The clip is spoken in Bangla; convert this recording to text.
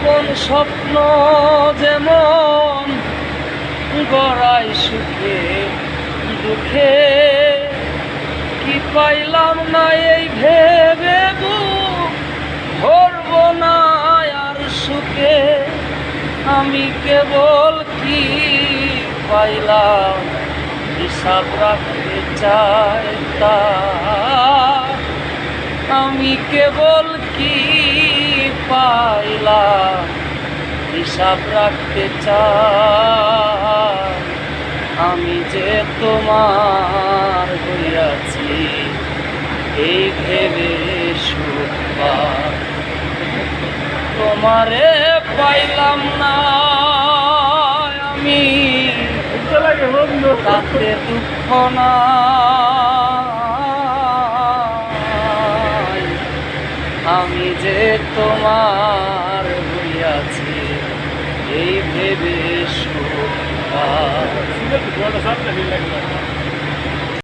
আপন স্বপ্ন যেমন গড়াই সুখে দুঃখে, কি পাইলাম না এই ভেবে বুক ভরব না আর সুখে। আমি কেবল কি পাইলাম হিসাব রাখতে চাই তা, আমি কেবল কি পাইলাম হিসাব রাখতে চাই। আমি যে তোমার হইয়াছি এই ভেবে সুখ পাই, তোমারে পাইলাম না আমি তাতে দুঃখ না। আমি যে তোমার হইয়াছি এই ভেবে সুখ পাই।